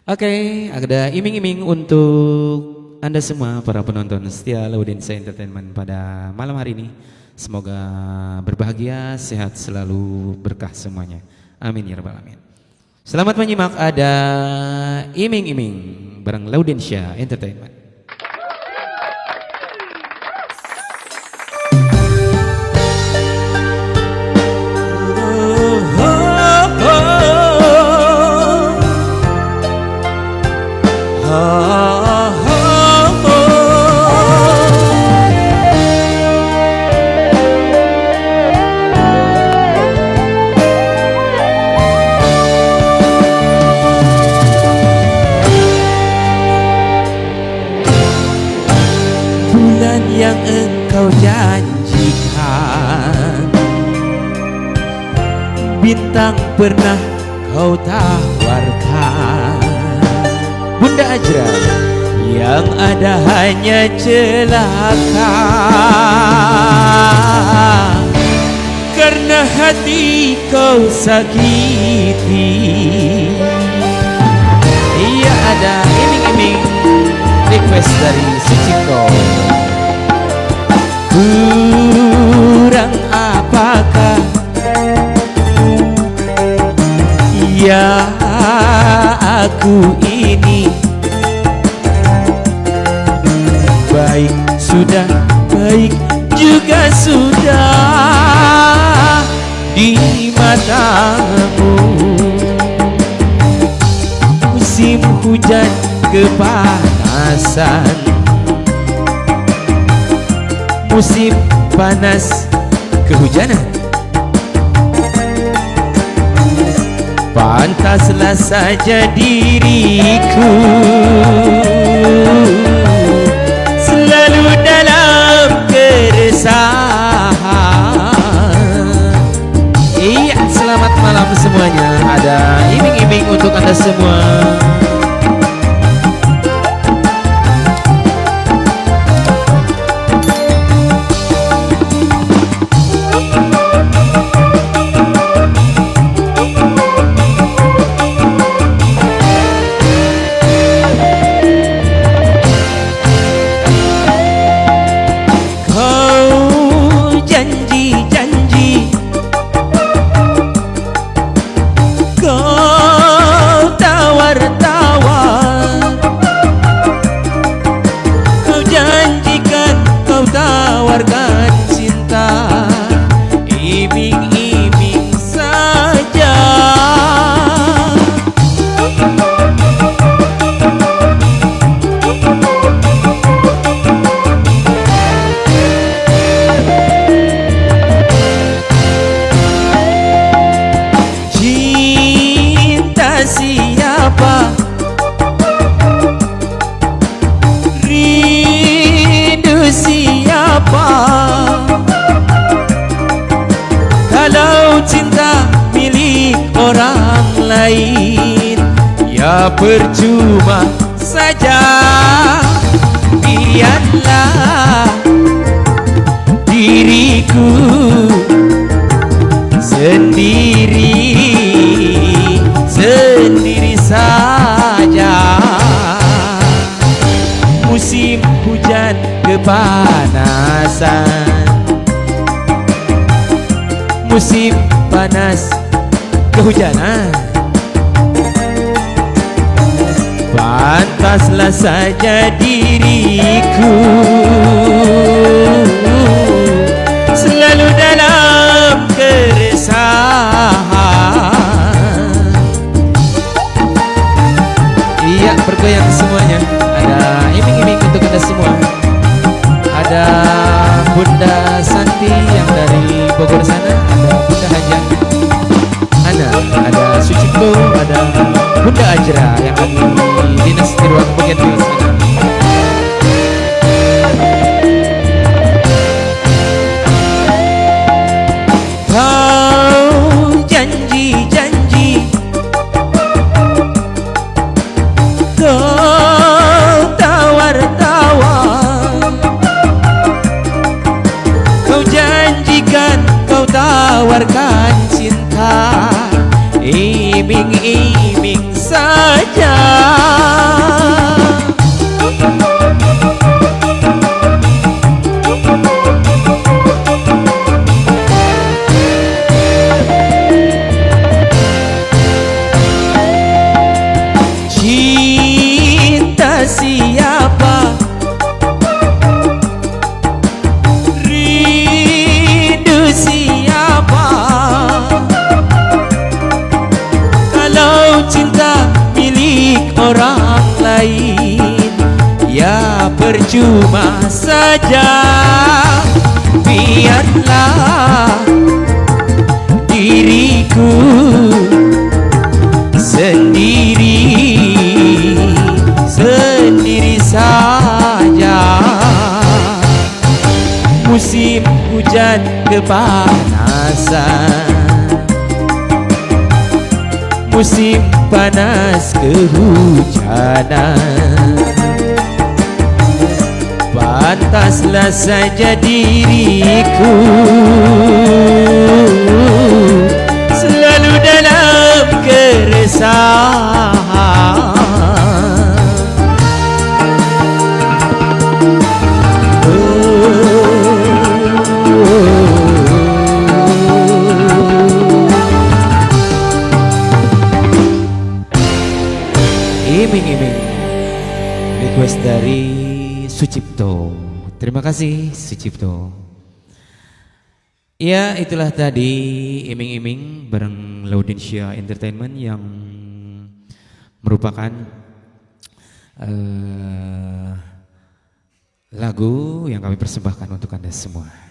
Oke, ada iming-iming untuk Anda semua para penonton setia Laudensia Entertainment pada malam hari ini. Semoga berbahagia, sehat selalu, berkah semuanya. Amin ya rabbal alamin. Selamat menyimak, ada iming-iming bareng Laudensia Entertainment. Bulan yang engkau janjikan, bintang pernah kau tawarkan. Bunda Ajra, yang ada hanya celaka, karena hati kau sakiti. Iya, ada iming-iming request dari Suciko. Kurang apakah ya aku ini? Baik sudah, baik juga sudah di matamu. Musim hujan kepanasan, musim panas kehujanan. Pantaslah saja diriku selalu dalam keresahan. Iya, selamat malam semuanya. Ada iming-iming untuk Anda semua. Siapa rindu siapa kalau cinta milik orang lain? Ya percuma saja, biarlah diriku sendiri saja. Musim hujan kepanasan, musim panas kehujanan. Pantaslah saja diriku selalu dalam keresahan. Iya, bergoyang semuanya. Ada iming-iming untuk Anda semua. Ada Bunda Santi yang dari Bogor sana, ada Bunda Hajang Ana, ada Suciko, ada Bunda Ajra yang lagi dinas di ruang bagian di sana. Kau janji-janji, kau tawar-tawar, kau janjikan, kau tawarkan cinta, iming-iming saja. lain, ya percuma saja. Biarlah diriku sendiri saja. Musim hujan kepanasan, musim panas kehujanan. Pantaslah saja diriku selalu dalam keresahan. Iming-iming, request dari Sucipto. Terima kasih Sucipto. Ya, itulah tadi iming-iming bareng Laudensia Entertainment yang merupakan lagu yang kami persembahkan untuk Anda semua.